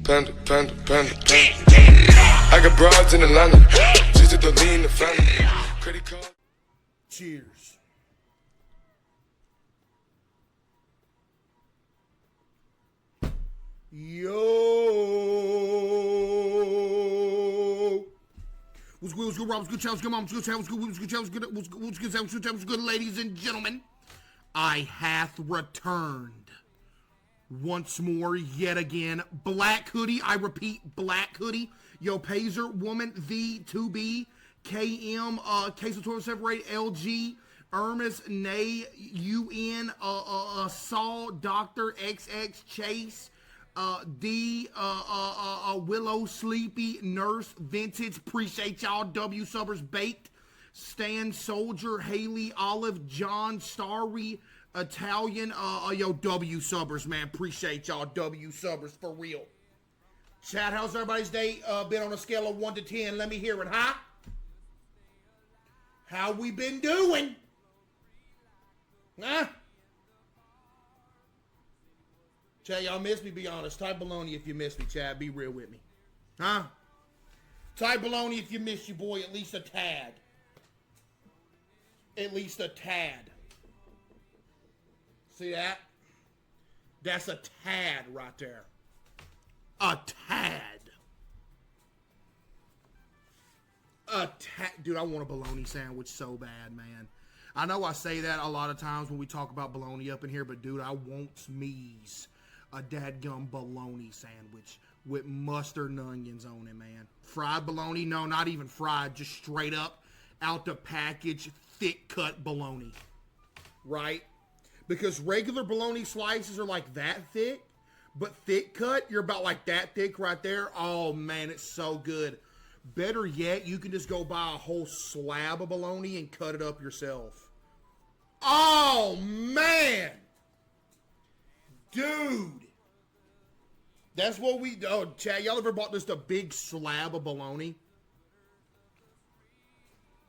Panda, panda, panda, panda. I got broads in Atlanta. Just to lean the family. Credit card. Cheers. Yo. What's good, Rob? What's good, what's good, mom? What's good, what's good, what's good, what's good, ladies and gentlemen? I hath returned once more, yet again. Black hoodie, I repeat, black hoodie. Yo, Pazer, Woman, V2B, KM, Case of 1278, LG, Ermis, Nay, UN, Saul, Dr. XX, Chase, D, Willow, Sleepy, Nurse, Vintage, appreciate y'all, W Subbers, Baked, Stan, Soldier, Haley, Olive, John, Starry, Italian, yo, W Subbers, man, appreciate y'all, W Subbers, for real. Chat, how's everybody's day been on a scale of 1 to 10? Let me hear it, huh? How we been doing? Huh? Chad, y'all miss me, be honest. Type baloney if you miss me, Chad. Be real with me. Huh? Type baloney if you miss your boy at least a tad. At least a tad. See that? That's a tad right there. A tad. A tad. Dude, I want a bologna sandwich so bad, man. I know I say that a lot of times when we talk about bologna up in here, but dude, I want me's a dadgum bologna sandwich with mustard and onions on it, man. Fried bologna? No, not even fried. Just straight up out the package, thick cut bologna. Right? Because regular bologna slices are like that thick, but thick cut, you're about like that thick right there. Oh, man, it's so good. Better yet, you can just go buy a whole slab of bologna and cut it up yourself. Oh, man. Dude. That's what we... Oh, Chad, y'all ever bought just a big slab of bologna?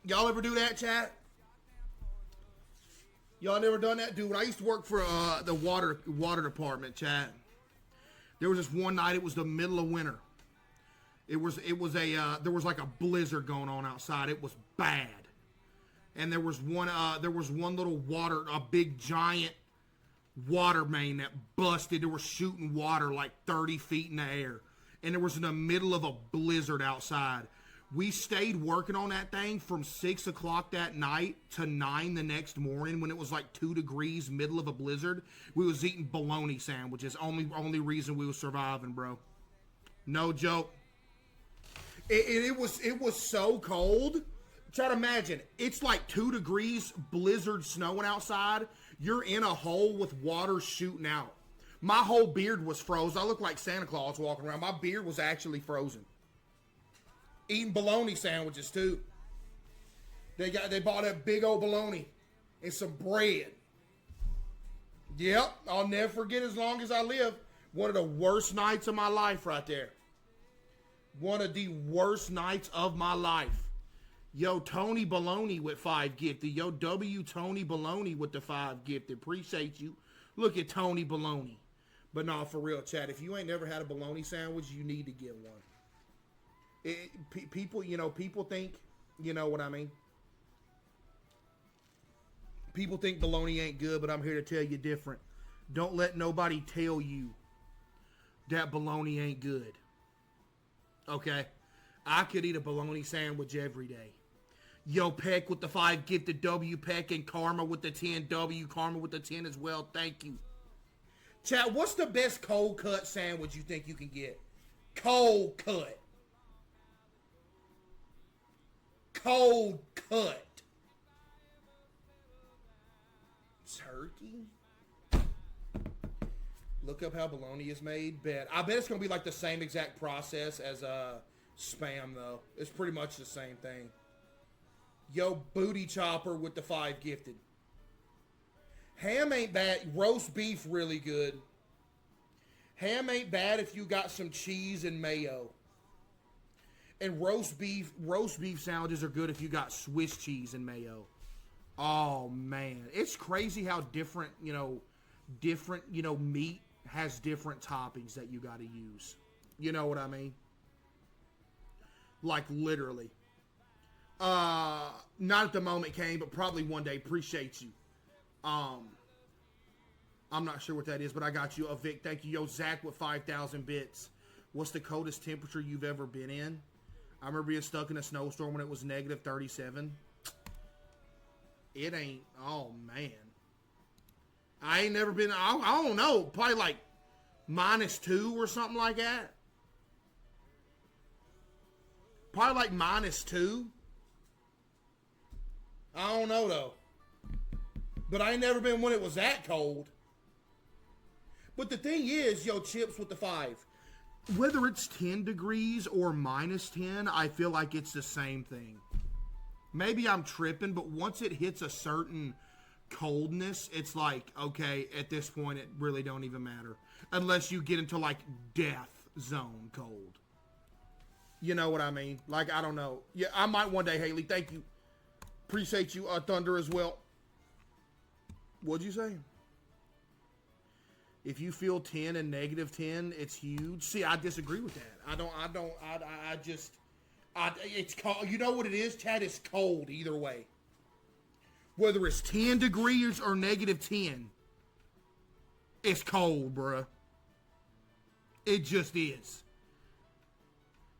Y'all ever do that, Chad? Y'all never done that? Dude, when I used to work for the water department, Chad, there was this one night, it was the middle of winter. There was like a blizzard going on outside. It was bad. And there was one little a big giant water main that busted. They were shooting water like 30 feet in the air. And it was in the middle of a blizzard outside. We stayed working on that thing from 6 o'clock that night to 9 the next morning when it was like 2 degrees, middle of a blizzard. We was eating bologna sandwiches. Only reason we was surviving, bro. No joke. It was so cold. Try to imagine. It's like 2 degrees, blizzard snowing outside. You're in a hole with water shooting out. My whole beard was frozen. I looked like Santa Claus walking around. My beard was actually frozen. Eating bologna sandwiches too. They bought a big old bologna and some bread. Yep, I'll never forget as long as I live. One of the worst nights of my life right there. One of the worst nights of my life. Yo, Tony Baloney with 5 gifted. Yo, W Tony Baloney with the 5 gifted. Appreciate you. Look at Tony Baloney. But no, for real, Chad, if you ain't never had a bologna sandwich, you need to get one. People think, you know what I mean? People think bologna ain't good, but I'm here to tell you different. Don't let nobody tell you that bologna ain't good. Okay? I could eat a bologna sandwich every day. Yo, Peck with the 5 gifted, W Peck, and Karma with the 10, W Karma with the 10 as well. Thank you. Chat, what's the best cold cut sandwich you think you can get? Cold cut. Cold cut. Turkey? Look up how bologna is made. I bet it's going to be like the same exact process as Spam, though. It's pretty much the same thing. Yo, Booty Chopper with the 5 gifted. Ham ain't bad. Roast beef really good. Ham ain't bad if you got some cheese and mayo. And roast beef sandwiches are good if you got Swiss cheese and mayo. Oh, man. It's crazy how different meat has different toppings that you got to use. You know what I mean? Like literally. Not at the moment, Kane, but probably one day. Appreciate you. I'm not sure what that is, but I got you. Vic, thank you. Yo, Zach with 5,000 bits. What's the coldest temperature you've ever been in? I remember being stuck in a snowstorm when it was negative 37. It ain't, oh man. I ain't never been, I don't know, probably like -2 or something like that. Probably like -2. I don't know though. But I ain't never been when it was that cold. But the thing is, yo, Chips with the 5. Whether it's 10 degrees or -10, I feel like it's the same thing. Maybe I'm tripping, but once it hits a certain coldness, it's like, okay, at this point, it really don't even matter. Unless you get into, like, death zone cold. You know what I mean? Like, I don't know. Yeah, I might one day, Haley. Thank you. Appreciate you, Thunder, as well. What'd you say? If you feel 10 and -10, it's huge. See, I disagree with that. It's cold. You know what it is, Chad? It's cold either way. Whether it's 10 degrees or -10, it's cold, bruh. It just is.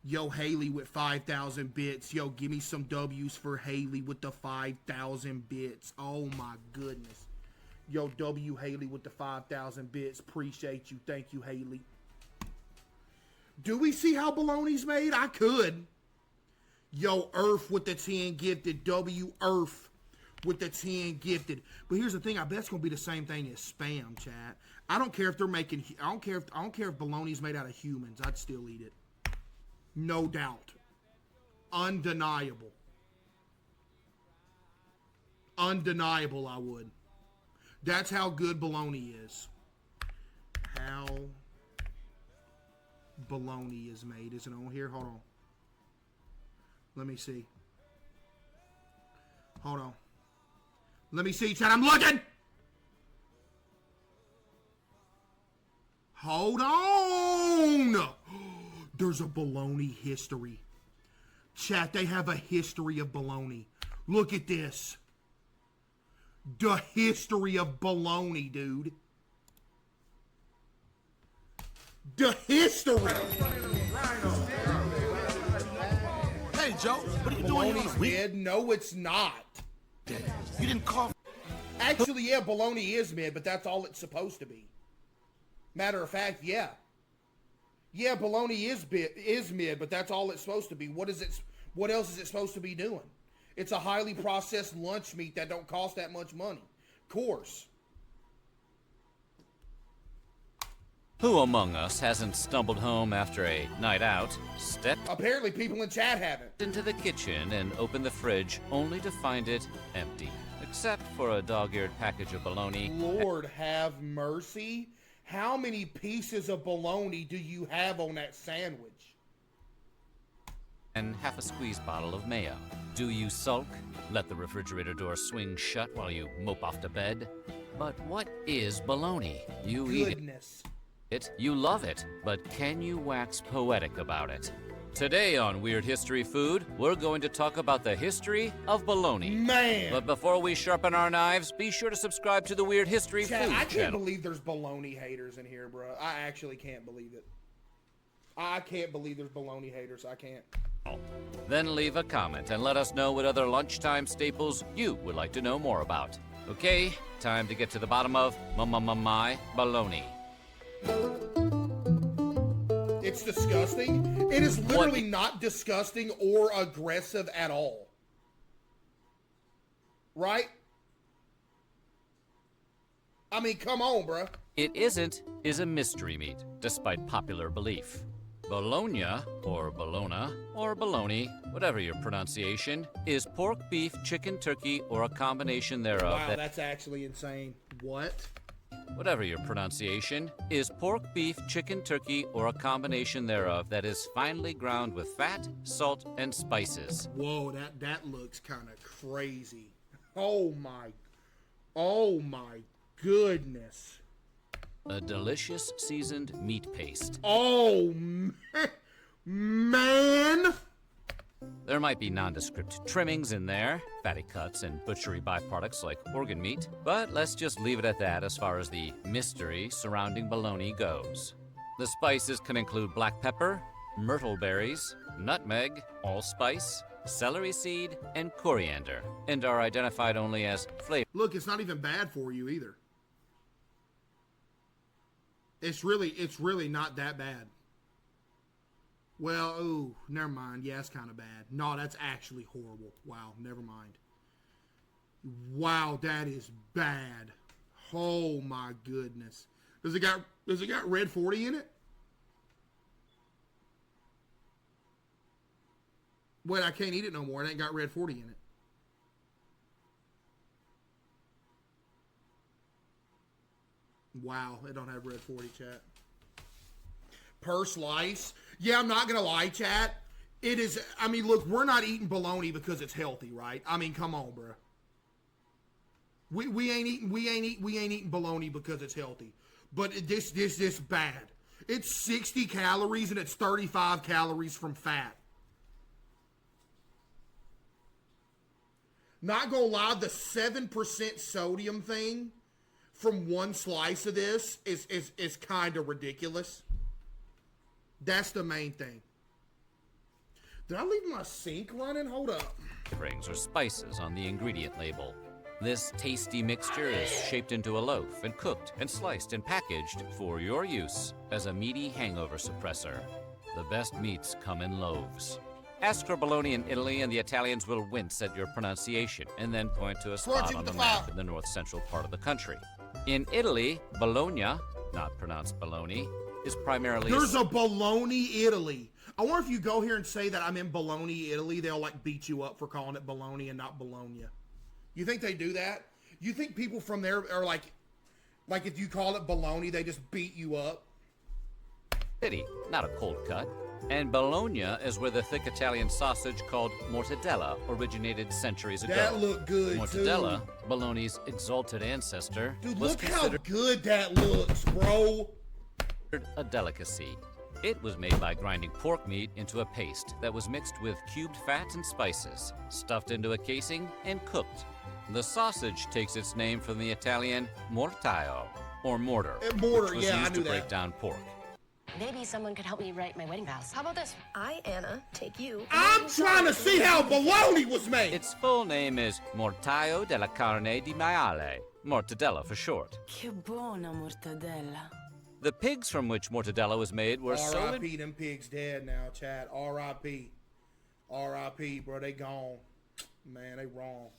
Yo, Haley with 5,000 bits. Yo, give me some W's for Haley with the 5,000 bits. Oh my goodness. Yo, W Haley with the 5,000 bits. Appreciate you. Thank you, Haley. Do we see how baloney's made? I could. Yo, Earth with the 10 gifted. W Earth with the 10 gifted. But here's the thing. I bet it's gonna be the same thing as spam, chat. I don't care if they're making. I don't care if baloney's made out of humans. I'd still eat it. No doubt. Undeniable. Undeniable. I would. That's how good bologna is. How bologna is made. Is it on here? Hold on. Let me see. Hold on. Let me see, Chad. I'm looking! Hold on! There's a bologna history. Chat, they have a history of bologna. Look at this. The history of bologna, dude. The history. Hey, Joe, what are you doing Bologna's mid? No, it's not. You didn't call. Actually, yeah, bologna is mid, but that's all it's supposed to be. Matter of fact, yeah. Yeah, bologna is mid, but that's all it's supposed to be. What else is it supposed to be doing? It's a highly processed lunch meat that don't cost that much money. Of course. Who among us hasn't stumbled home after a night out, stepped Apparently people in chat haven't. into the kitchen and opened the fridge only to find it empty, except for a dog-eared package of bologna? Lord have mercy. How many pieces of bologna do you have on that sandwich? And half a squeeze bottle of mayo. Do you sulk? Let the refrigerator door swing shut while you mope off to bed? But what is bologna? You eat Goodness. it, you love it, but can you wax poetic about it? Today on Weird History Food, we're going to talk about the history of bologna. Man. But before we sharpen our knives, be sure to subscribe to the Weird History Chad, Food I can't channel. believe there's bologna haters in here, bro. I actually can't believe it. I can't believe there's bologna haters. I can't. Then leave a comment and let us know what other lunchtime staples you would like to know more about. Okay, time to get to the bottom of my bologna. It's disgusting. It is literally not disgusting or aggressive at all. Right? I mean, come on, bruh. It is a mystery meat, despite popular belief. Bologna, or bologna, or bologna, whatever your pronunciation, is pork, beef, chicken, turkey, or a combination thereof. Wow, that's actually insane. What? Whatever your pronunciation, is pork, beef, chicken, turkey, or a combination thereof that is finely ground with fat, salt, and spices. Whoa, that looks kind of crazy. Oh my goodness. a delicious seasoned meat paste. Oh, man. There might be nondescript trimmings in there, fatty cuts and butchery byproducts like organ meat, but let's just leave it at that as far as the mystery surrounding bologna goes. The spices can include black pepper, myrtle berries, nutmeg, allspice, celery seed, and coriander, and are identified only as flavor. Look, it's not even bad for you either. It's really not that bad. Well, ooh, never mind. Yeah, it's kind of bad. No, that's actually horrible. Wow, never mind. Wow, that is bad. Oh my goodness. Does it got red 40 in it? Wait, I can't eat it no more. It ain't got red 40 in it. Wow, it don't have red 40, chat. Per slice. Yeah, I'm not gonna lie, chat. It is. I mean, look, we're not eating bologna because it's healthy, right? I mean, come on, bro. We ain't eating bologna because it's healthy. But this bad. It's 60 calories and it's 35 calories from fat. Not gonna lie, the 7% sodium thing from one slice of this is kind of ridiculous. That's the main thing. Did I leave my sink running? Hold up. Flavorings or spices on the ingredient label. This tasty mixture is shaped into a loaf and cooked and sliced and packaged for your use as a meaty hangover suppressor. The best meats come in loaves. Ask for bologna in Italy and the Italians will wince at your pronunciation and then point to a spot on the map in the north-central part of the country. In Italy, Bologna, not pronounced bologna, is primarily... There's a Bologna, Italy. I wonder if you go here and say that I'm in Bologna, Italy, they'll like beat you up for calling it Bologna and not Bologna. You think they do that? You think people from there are like if you call it Bologna, they just beat you up? City, not a cold cut. And Bologna is where the thick Italian sausage called mortadella originated centuries ago. That looked good, Mortadella, bologna's exalted ancestor, dude, was look how considered good that looks, bro. a delicacy. It was made by grinding pork meat into a paste that was mixed with cubed fat and spices, stuffed into a casing, and cooked. The sausage takes its name from the Italian mortaio, or mortar, Mortar, which was yeah, I used knew to break that. down pork. Maybe someone could help me write my wedding vows. How about this? I, Anna, take you. I'm trying to see how bologna was made. Its full name is Mortaio della Carne di Maiale, mortadella for short. Che buona mortadella. The pigs from which mortadella was made were so R.I.P. Them pigs dead now, Chad. R.I.P. R.I.P. Bro, they gone. Man, they wrong.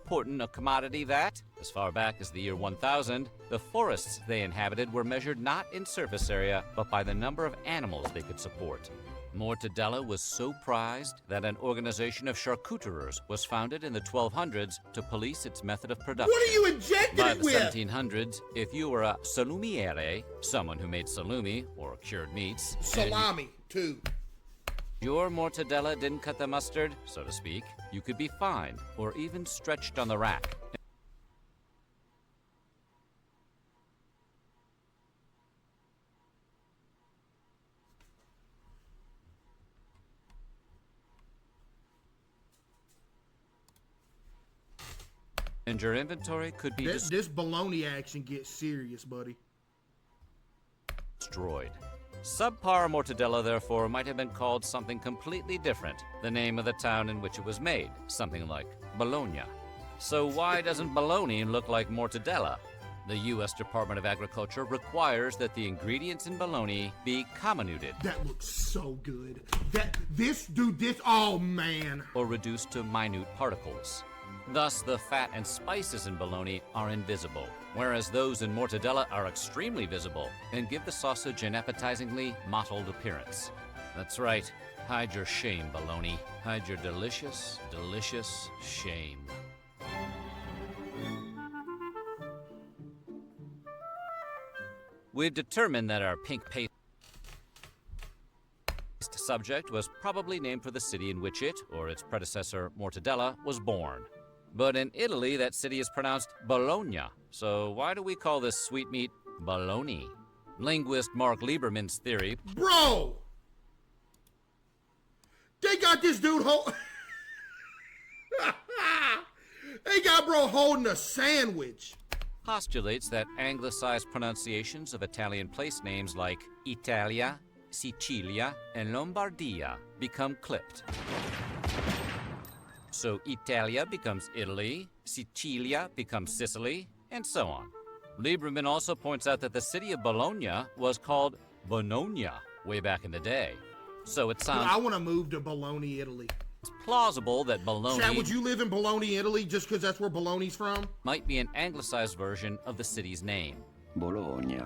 important a commodity that, as far back as the year 1000, the forests they inhabited were measured not in surface area, but by the number of animals they could support. Mortadella was so prized that an organization of charcuterers was founded in the 1200s to police its method of production. What are you injecting By it the with? 1700s, if you were a salumiere, someone who made salumi or cured meats, and Salami, too. your mortadella didn't cut the mustard, so to speak, you could be fined or even stretched on the rack. And your inventory could be This baloney action gets serious, buddy. destroyed. Subpar mortadella, therefore, might have been called something completely different, the name of the town in which it was made, something like Bologna. So why doesn't bologna look like mortadella? The U.S. Department of Agriculture requires that the ingredients in bologna be comminuted That looks so good. Oh man. or reduced to minute particles. Thus, the fat and spices in bologna are invisible, whereas those in mortadella are extremely visible and give the sausage an appetizingly mottled appearance. That's right. Hide your shame, bologna. Hide your delicious, delicious shame. We've determined that our pink paste subject was probably named for the city in which it, or its predecessor, mortadella, was born. But in Italy, that city is pronounced Bologna. So why do we call this sweetmeat baloney. Linguist Mark Lieberman's theory. Bro! They got this dude They got bro holding a sandwich. Postulates that anglicized pronunciations of Italian place names like Italia, Sicilia, and Lombardia become clipped. So Italia becomes Italy, Sicilia becomes Sicily, and so on. Lieberman also points out that the city of Bologna was called Bononia way back in the day. So it sounds I want to move to Bologna, Italy. plausible that Bologna Chad, would you live in Bologna, Italy, just because that's where Bologna's from? might be an anglicized version of the city's name. Bologna.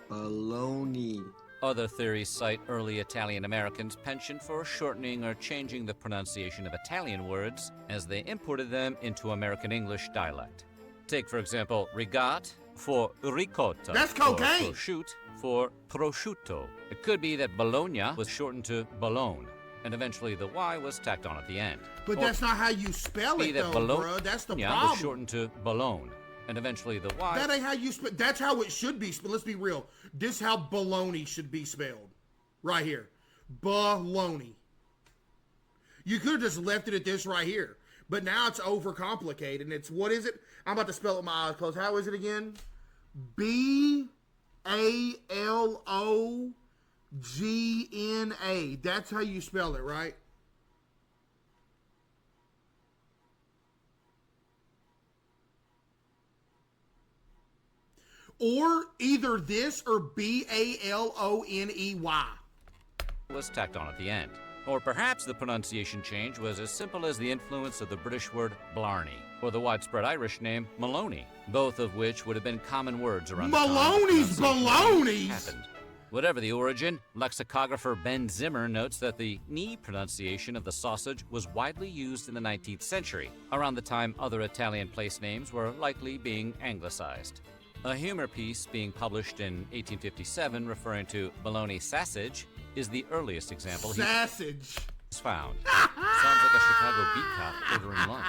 Baloney. Other theories cite early Italian Americans' penchant for shortening or changing the pronunciation of Italian words as they imported them into American English dialect. Take, for example, rigat for ricotta. That's or cocaine. prosciutto for prosciutto. It could be that Bologna was shortened to Bologna, and eventually the Y was tacked on at the end. But Or that's not how you spell be it, that though, Bologna bro. That's the was problem. shortened to Bologna, and eventually the Y. That ain't how you spell. That's how it should be. Let's be real. This is how baloney should be spelled. Right here. Baloney. You could have just left it at this right here. But now it's overcomplicated. And it's, what is it? I'm about to spell it with my eyes closed. How is it again? B-A-L-O-G-N-A. That's how you spell it, right? Or either this or B-A-L-O-N-E-Y. was tacked on at the end. Or perhaps the pronunciation change was as simple as the influence of the British word blarney, or the widespread Irish name Maloney, both of which would have been common words around Maloney's the time the pronunciation baloney's. happened. Whatever the origin, lexicographer Ben Zimmer notes that the knee pronunciation of the sausage was widely used in the 19th century, around the time other Italian place names were likely being anglicized. A humor piece being published in 1857 referring to bologna sausage is the earliest example Sausage. he's found. Sounds like a Chicago beat cop ordering lunch.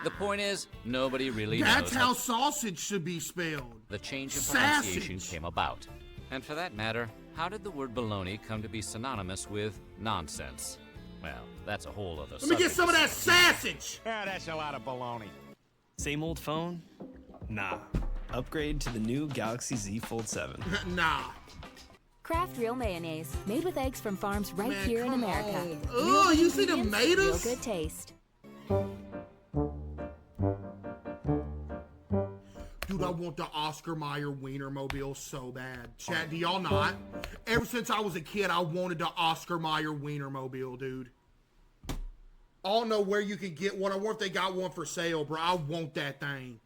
The point is, nobody really That's knows how sausage should be spelled. the change in pronunciation Sausage. came about. And for that matter, how did the word baloney come to be synonymous with nonsense? Well, that's a whole other Let me get subject some of to that sausage. Ah, that's a lot of baloney. Same old phone? Nah. Upgrade to the new Galaxy Z Fold 7. Nah. Kraft Real Mayonnaise, made with eggs from farms right Man, here in come America. on. Real Oh, good you see the ingredients, real tomatoes? good taste. Dude, I want the Oscar Mayer Wienermobile so bad. Chat, do y'all not? Ever since I was a kid, I wanted the Oscar Mayer Wienermobile, dude. I don't know where you can get one. I wonder if they got one for sale, bro. I want that thing.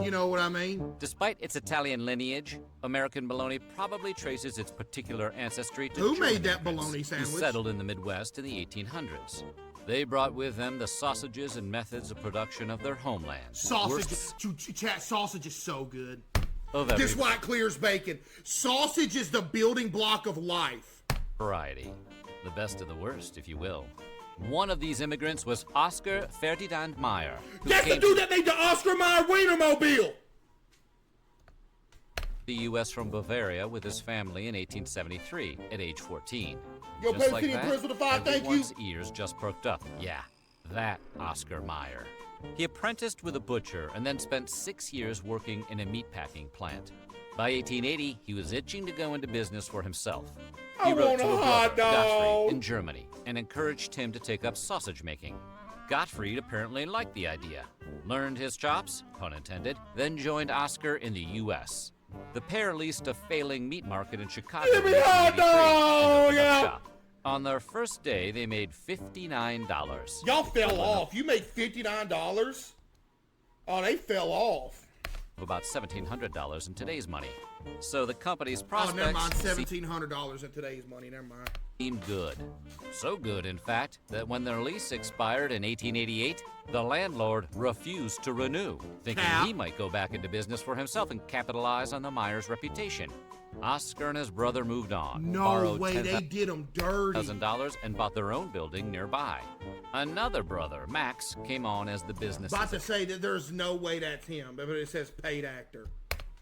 You know what I mean? Despite its Italian lineage, American bologna probably traces its particular ancestry to Who German made that immigrants bologna sandwich? who settled in the Midwest in the 1800s. They brought with them the sausages and methods of production of their homeland. Sausage. Chat, sausage is so good. Of every This is why it clears bacon. Sausage is the building block of life. variety. The best of the worst, if you will. One of these immigrants was Oscar Ferdinand Meyer, who That's the came dude to that made the Oscar Mayer Wienermobile. the U.S. from Bavaria with his family in 1873 at age 14. Yo, Just pay like Penny that, Prince with a 5, thank you. everyone's ears just perked up. Yeah, that Oscar Mayer. He apprenticed with a butcher and then spent 6 years working in a meatpacking plant. By 1880, he was itching to go into business for himself. He wrote to a brother, Gottfried, in Germany, and encouraged him to take up sausage making. Gottfried apparently liked the idea, learned his chops, pun intended, then joined Oscar in the U.S. The pair leased a failing meat market in Chicago in 1883 and opened up shop. On their first day, they made $59. Y'all fell off. You made $59? Oh, they fell off. Of about $1,700 in today's money. So the company's Oh, never mind. prospects $1,700 in today's money. Never mind. seemed good. So good, in fact, that when their lease expired in 1888, the landlord refused to renew, thinking Cap. he might go back into business for himself and capitalize on the Myers' reputation. Oscar and his brother moved on, No borrowed way, they did them dirty. $10,000 and bought their own building nearby. Another brother, Max, came on as the business About to say that there's no way that's him, but it says paid actor.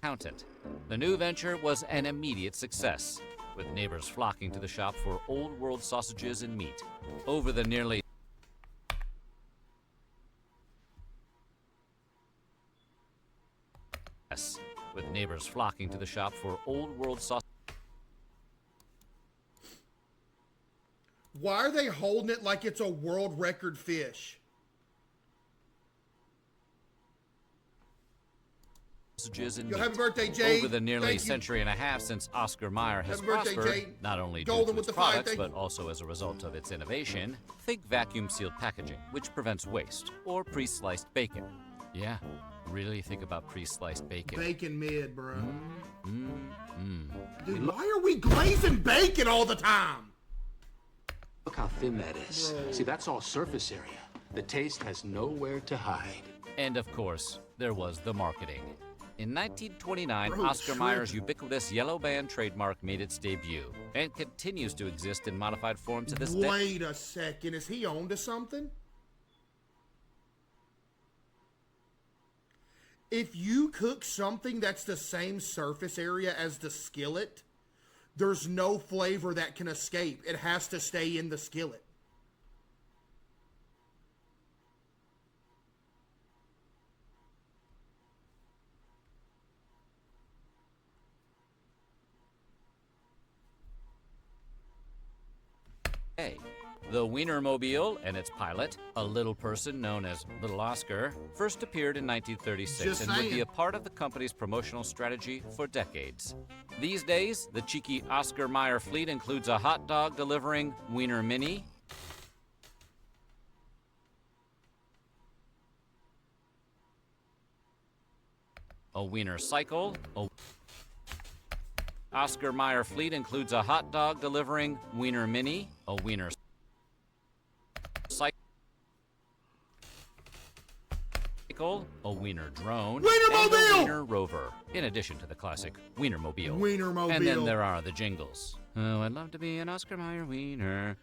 accountant. The new venture was an immediate success, with neighbors flocking to the shop for old world sausages and meat. Over the nearly with neighbors flocking to the shop for old world sausages. Why are they holding it like it's a world record fish? And Yo, happy meat. birthday, Jade. Over the nearly Thank you. century and a half since Oscar Mayer has Happy birthday, prospered, Jade. not only due Golden to with its the fire, products, thank but you. also as a result of its innovation, think vacuum-sealed packaging, which prevents waste, or pre-sliced bacon. Yeah, really think about pre-sliced bacon. Bacon mid, bro. Dude, why are we glazing bacon all the time? Look how thin that is. See, that's all surface area. The taste has nowhere to hide. And of course, there was the marketing. In 1929, Bro, Oscar Mayer's tripping. ubiquitous yellow band trademark made its debut, and continues to exist in modified form to this day. Wait a second, is he on to something? If you cook something that's the same surface area as the skillet, there's no flavor that can escape. It has to stay in the skillet. The Wienermobile and its pilot, a little person known as Little Oscar, first appeared in 1936 Just and would be saying. a part of the company's promotional strategy for decades. These days, the cheeky Oscar Mayer fleet includes a hot dog delivering Wiener Mini, a Wiener Cycle, a Oscar Mayer fleet includes a hot dog delivering Wiener Mini, a Wiener Cycle, a Wiener Drone, and a Wienermobile! Wiener Rover, in addition to the classic Wienermobile. Wienermobile. And then there are the jingles. Oh, I'd love to be an Oscar Mayer Wiener.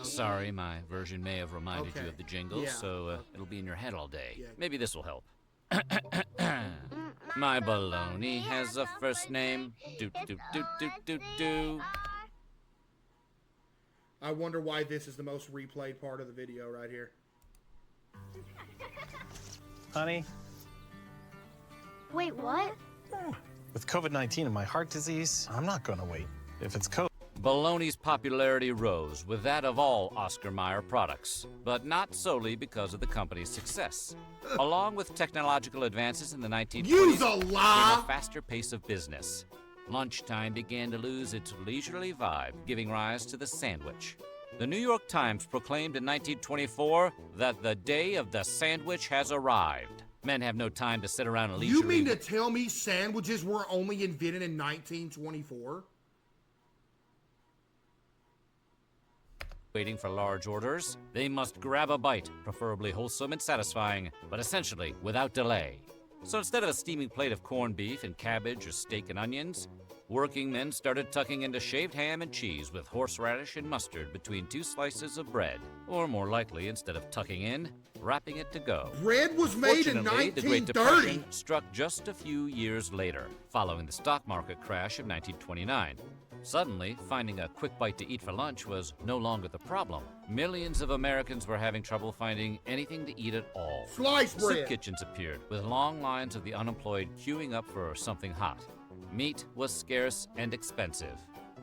Sorry, my version may have reminded you Okay. of the jingles, Yeah. so it'll be in your head all day. Yeah. Maybe this will help. My baloney has a first name. Do do do do do do. I wonder why this is the most replayed part of the video right here. Honey, Wait, what? with COVID-19 and my heart disease, I'm not gonna wait. If it's COVID, Baloney's popularity rose with that of all Oscar Mayer products, but not solely because of the company's success. Along with technological advances in the 1920s, Use a came lie! a faster pace of business. Lunchtime began to lose its leisurely vibe, giving rise to the sandwich. The New York Times proclaimed in 1924 that the day of the sandwich has arrived. Men have no time to sit around and leisurely You mean to tell me sandwiches were only invented in 1924? waiting for large orders. They must grab a bite, preferably wholesome and satisfying, but essentially without delay. So instead of a steaming plate of corned beef and cabbage or steak and onions, working men started tucking into shaved ham and cheese with horseradish and mustard between two slices of bread. Or more likely, instead of tucking in, wrapping it to go. Bread was made in Fortunately, the Great 1930. Depression struck just a few years later, following the stock market crash of 1929. Suddenly, finding a quick bite to eat for lunch was no longer the problem. Millions of Americans were having trouble finding anything to eat at all. Sliced Soup bread. kitchens appeared, with long lines of the unemployed queuing up for something hot. Meat was scarce and expensive.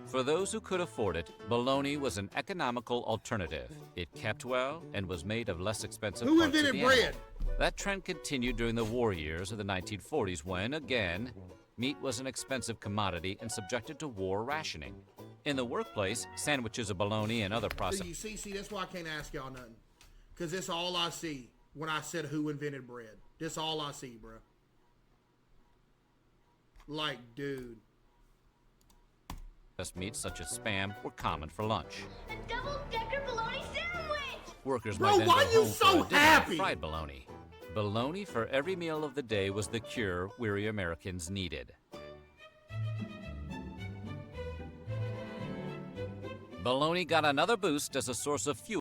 For those who could afford it, bologna was an economical alternative. It kept well and was made of less expensive Who parts of invented the bread? animal. That trend continued during the war years of the 1940s when, again, meat was an expensive commodity and subjected to war rationing. In the workplace, sandwiches of bologna and other processed See, that's why I can't ask y'all nothing. Because this all I see when I said who invented bread. This all I see, bro. Like, dude. meats such as Spam were common for lunch. Double-decker bologna sandwich! Workers Bro, might then why go you home so for a dinner of happy? fried bologna. bologna for every meal of the day was the cure weary Americans needed. Bologna got another boost as a source of fuel